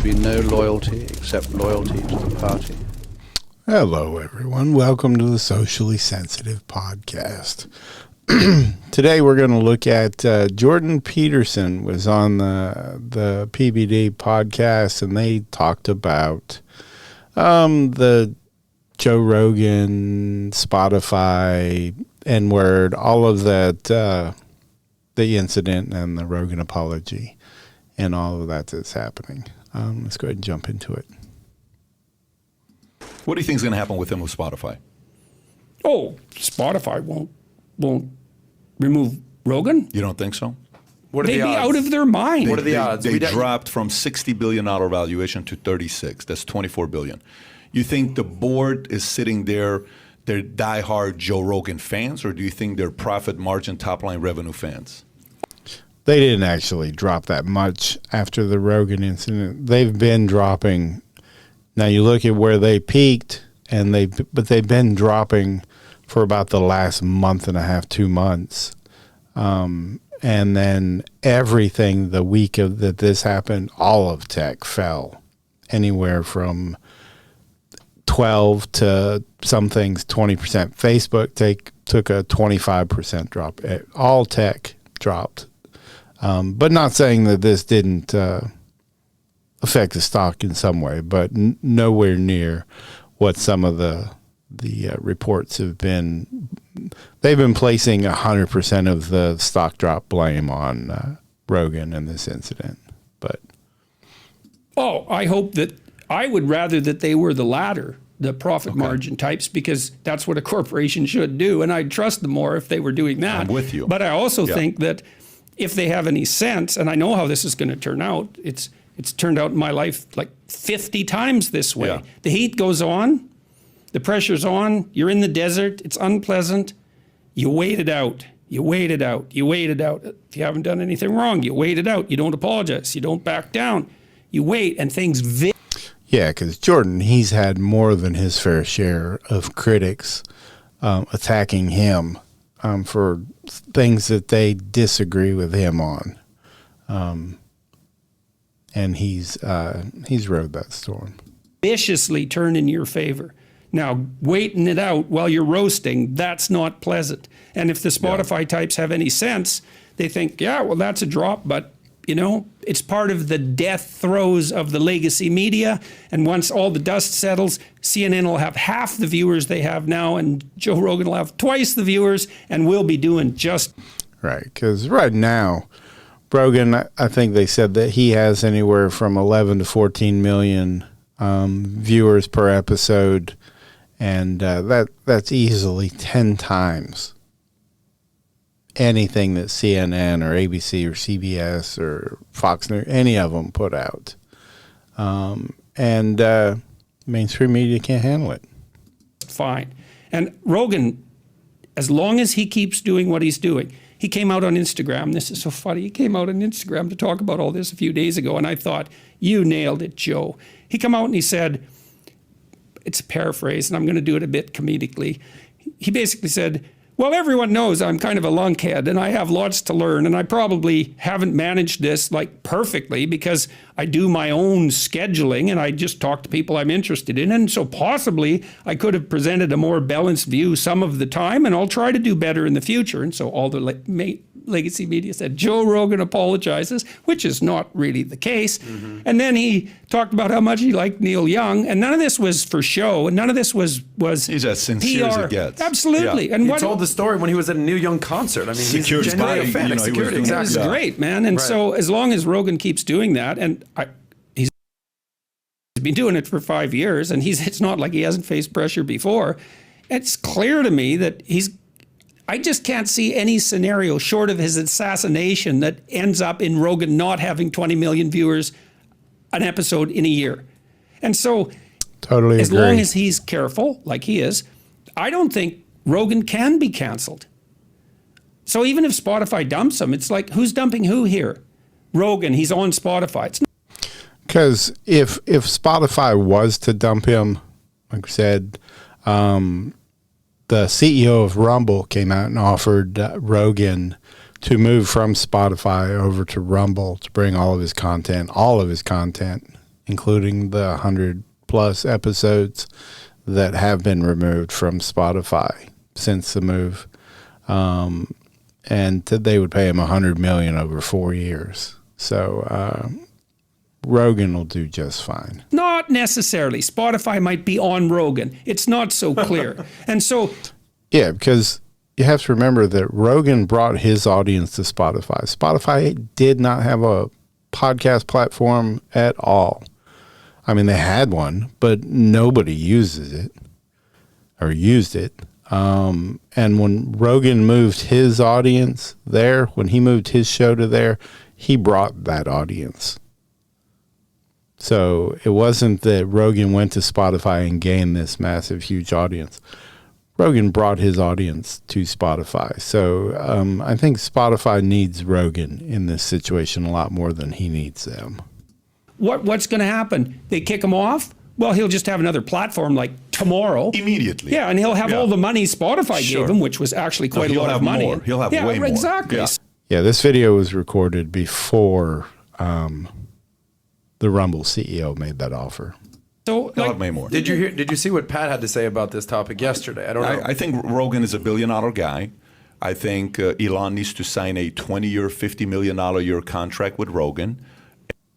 be no loyalty except loyalty to the party. Hello, everyone. Welcome to the Socially Sensitive Podcast. Today we're going to look at Jordan Peterson was on the PBD podcast, and they talked about the Joe Rogan, Spotify, N-word, all of that, the incident and the Rogan apology and all of that that's happening. Let's go ahead and jump into it. What do you think is going to happen with him with Spotify? Oh, Spotify won't remove Rogan? You don't think so? What are They'd the be odds? out of their mind. What are the odds? They dropped from $60 billion valuation to 36. That's $24 billion. You think the board is sitting there, they're diehard Joe Rogan fans, or do you think they're profit margin, top-line revenue fans? They didn't actually drop that much after the Rogan incident. They've been dropping. Now you look at where they peaked, but they've been dropping for about the last month and a half, 2 months. And then everything the week that this happened, all of tech fell anywhere from 12 to some things 20%. Facebook took a 25% drop. All tech dropped. But not saying that this didn't affect the stock in some way, but nowhere near what some of the reports have been. They've been placing 100% of the stock drop blame on Rogan in this incident. But I would rather that they were the latter, the profit margin types, because that's what a corporation should do, and I'd trust them more if they were doing that. I'm with you. But I also think that if they have any sense, and I know how this is going to turn out, it's turned out in my life like 50 times this way. Yeah. The heat goes on, the pressure's on, you're in the desert, it's unpleasant, you wait it out. You wait it out. You wait it out. If you haven't done anything wrong, you wait it out. You don't apologize. You don't back down. You wait, and things yeah, because Jordan, he's had more than his fair share of critics attacking him for things that they disagree with him on, and he's rode that storm. viciously turn in your favor. Now, waiting it out while you're roasting, that's not pleasant. And if the Spotify types have any sense, they think, yeah, well, that's a drop, but it's part of the death throes of the legacy media. And once all the dust settles, CNN will have half the viewers they have now, and Joe Rogan will have twice the viewers, and we'll be doing just right. Because right now, Rogan, I think they said that he has anywhere from 11 to 14 million viewers per episode, and that's easily 10 times anything that CNN or ABC or CBS or Fox News, any of them put out. And mainstream media can't handle it. fine. And Rogan, as long as he keeps doing what he's doing, he came out on Instagram. This is so funny. He came out on Instagram to talk about all this a few days ago, and I thought, you nailed it, Joe. He came out and he said, it's a paraphrase, and I'm going to do it a bit comedically. He basically said, well, everyone knows I'm kind of a lunkhead and I have lots to learn, and I probably haven't managed this like perfectly because I do my own scheduling and I just talk to people I'm interested in. And so possibly I could have presented a more balanced view some of the time, and I'll try to do better in the future. And so all the legacy media said, Joe Rogan apologizes, which is not really the case. Mm-hmm. And then he talked about how much he liked Neil Young, and none of this was for show, and none of this was he's as sincere PR. as it gets. Absolutely. Yeah. And he told the story when he was at a Neil Young concert. I mean, he's genuinely a fan of security. It was great, man. And so as long as Rogan keeps doing that, and he's been doing it for 5 years, and it's not like he hasn't faced pressure before, it's clear to me that I just can't see any scenario short of his assassination that ends up in Rogan not having 20 million viewers an episode in a year. And so totally as agree. long as he's careful, like he is, I don't think Rogan can be canceled. So even if Spotify dumps him, it's like, who's dumping who here? Rogan, he's on Spotify. Because if Spotify was to dump him, like I said, the CEO of Rumble came out and offered Rogan to move from Spotify over to Rumble to bring all of his content including the 100+ episodes that have been removed from Spotify since the move. And they would pay him $100 million over 4 years. So Rogan will do just fine. Not necessarily. Spotify might be on Rogan. It's not so clear. And so, yeah, because you have to remember that Rogan brought his audience to Spotify. Spotify did not have a podcast platform at all. I mean, they had one, but nobody uses it or used it. And when Rogan moved his audience there, when he moved his show to there, he brought that audience. So it wasn't that Rogan went to Spotify and gained this massive, huge audience. Rogan brought his audience to Spotify. So I think Spotify needs Rogan in this situation a lot more than he needs them. what's going to happen? They kick him off? Well, he'll just have another platform like tomorrow. Immediately. Yeah, and he'll have all the money Spotify gave him, which was actually quite a lot of money. More. He'll have way more. Exactly. Yeah, this video was recorded before the Rumble CEO made that offer. So, He'll have way more. Did you see what Pat had to say about this topic yesterday? I don't know. I think Rogan is $1 billion guy. I think Elon needs to sign a 20-year, $50 million a year contract with Rogan.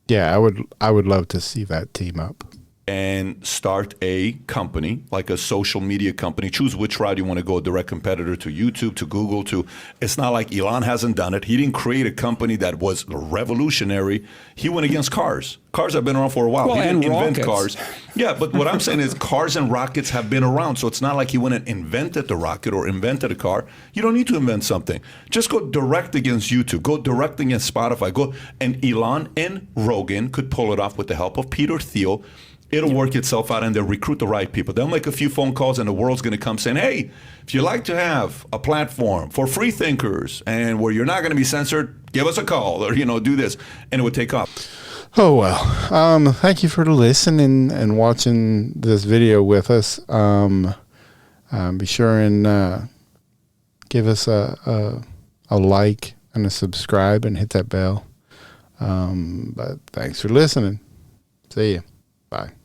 Yeah, I would love to see that team up. And start a company, like a social media company. Choose which route you want to go, direct competitor to YouTube, to Google, to... It's not like Elon hasn't done it. He didn't create a company that was revolutionary. He went against cars. Cars have been around for a while. Well, he didn't and invent rockets. cars. Yeah, but what I'm saying is cars and rockets have been around. So it's not like he went and invented the rocket or invented a car. You don't need to invent something. Just go direct against YouTube. Go direct against Spotify. And Elon and Rogan could pull it off with the help of Peter Thiel. It'll work itself out, and they'll recruit the right people. They'll make a few phone calls, and the world's going to come saying, hey, if you like to have a platform for free thinkers and where you're not going to be censored, give us a call or, do this. And it would take off. Oh, well. Thank you for listening and watching this video with us. Be sure and give us a like and a subscribe and hit that bell. But thanks for listening. See you. Bye.